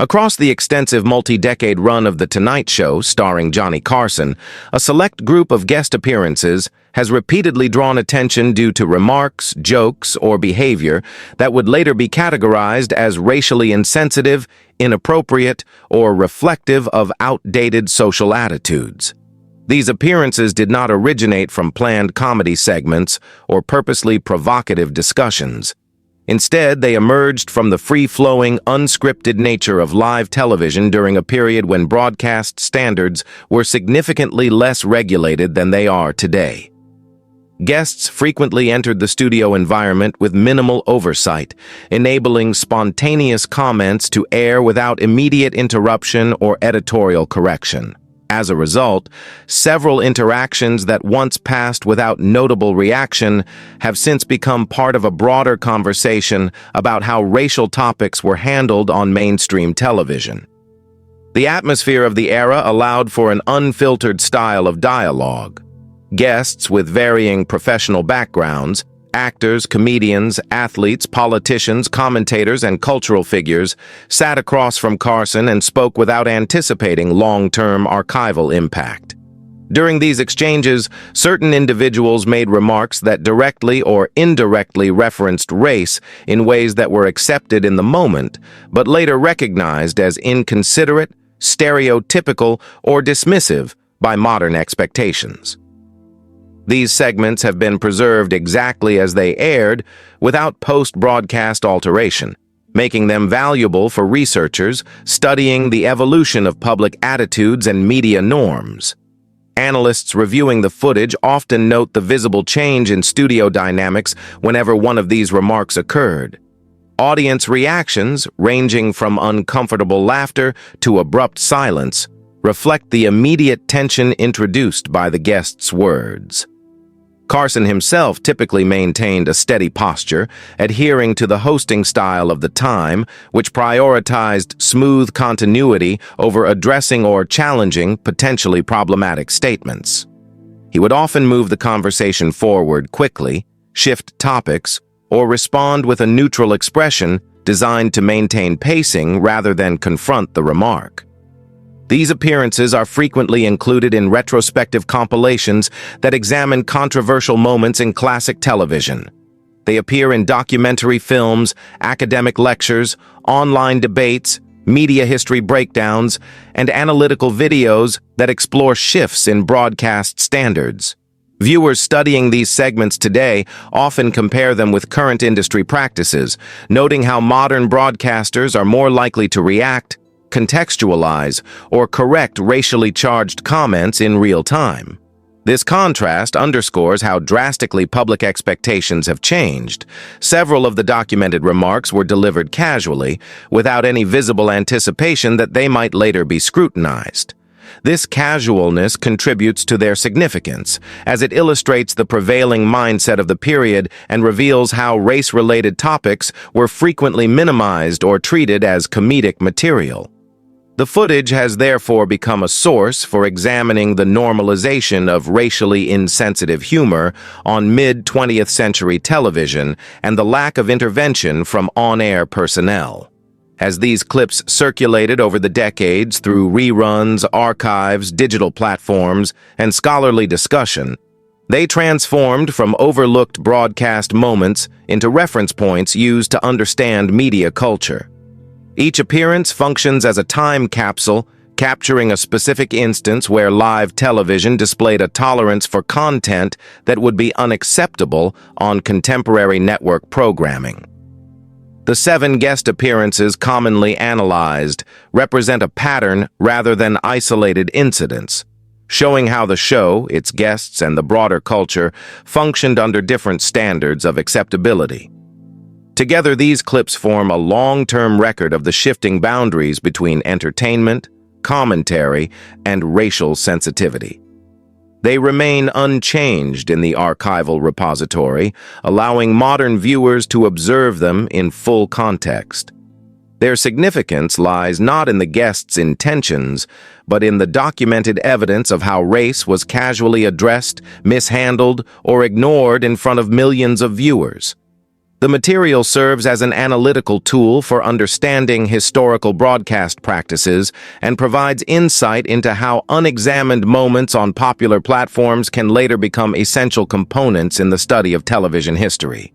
Across the extensive multi-decade run of The Tonight Show, starring Johnny Carson, a select group of guest appearances has repeatedly drawn attention due to remarks, jokes, or behavior that would later be categorized as racially insensitive, inappropriate, or reflective of outdated social attitudes. These appearances did not originate from planned comedy segments or purposely provocative discussions. Instead, they emerged from the free-flowing, unscripted nature of live television during a period when broadcast standards were significantly less regulated than they are today. Guests frequently entered the studio environment with minimal oversight, enabling spontaneous comments to air without immediate interruption or editorial correction. As a result, several interactions that once passed without notable reaction have since become part of a broader conversation about how racial topics were handled on mainstream television. The atmosphere of the era allowed for an unfiltered style of dialogue. Guests with varying professional backgrounds, actors, comedians, athletes, politicians, commentators, and cultural figures sat across from Carson and spoke without anticipating long-term archival impact. During these exchanges, certain individuals made remarks that directly or indirectly referenced race in ways that were accepted in the moment, but later recognized as inconsiderate, stereotypical, or dismissive by modern expectations. These segments have been preserved exactly as they aired, without post-broadcast alteration, making them valuable for researchers studying the evolution of public attitudes and media norms. Analysts reviewing the footage often note the visible change in studio dynamics whenever one of these remarks occurred. Audience reactions, ranging from uncomfortable laughter to abrupt silence, reflect the immediate tension introduced by the guest's words. Carson himself typically maintained a steady posture, adhering to the hosting style of the time, which prioritized smooth continuity over addressing or challenging potentially problematic statements. He would often move the conversation forward quickly, shift topics, or respond with a neutral expression designed to maintain pacing rather than confront the remark. These appearances are frequently included in retrospective compilations that examine controversial moments in classic television. They appear in documentary films, academic lectures, online debates, media history breakdowns, and analytical videos that explore shifts in broadcast standards. Viewers studying these segments today often compare them with current industry practices, noting how modern broadcasters are more likely to react, contextualize, or correct racially charged comments in real time. This contrast underscores how drastically public expectations have changed. Several of the documented remarks were delivered casually, without any visible anticipation that they might later be scrutinized. This casualness contributes to their significance, as it illustrates the prevailing mindset of the period and reveals how race-related topics were frequently minimized or treated as comedic material. The footage has therefore become a source for examining the normalization of racially insensitive humor on mid-20th century television and the lack of intervention from on-air personnel. As these clips circulated over the decades through reruns, archives, digital platforms, and scholarly discussion, they transformed from overlooked broadcast moments into reference points used to understand media culture. Each appearance functions as a time capsule, capturing a specific instance where live television displayed a tolerance for content that would be unacceptable on contemporary network programming. The 7 guest appearances commonly analyzed represent a pattern rather than isolated incidents, showing how the show, its guests, and the broader culture functioned under different standards of acceptability. Together, these clips form a long-term record of the shifting boundaries between entertainment, commentary, and racial sensitivity. They remain unchanged in the archival repository, allowing modern viewers to observe them in full context. Their significance lies not in the guests' intentions, but in the documented evidence of how race was casually addressed, mishandled, or ignored in front of millions of viewers. The material serves as an analytical tool for understanding historical broadcast practices and provides insight into how unexamined moments on popular platforms can later become essential components in the study of television history.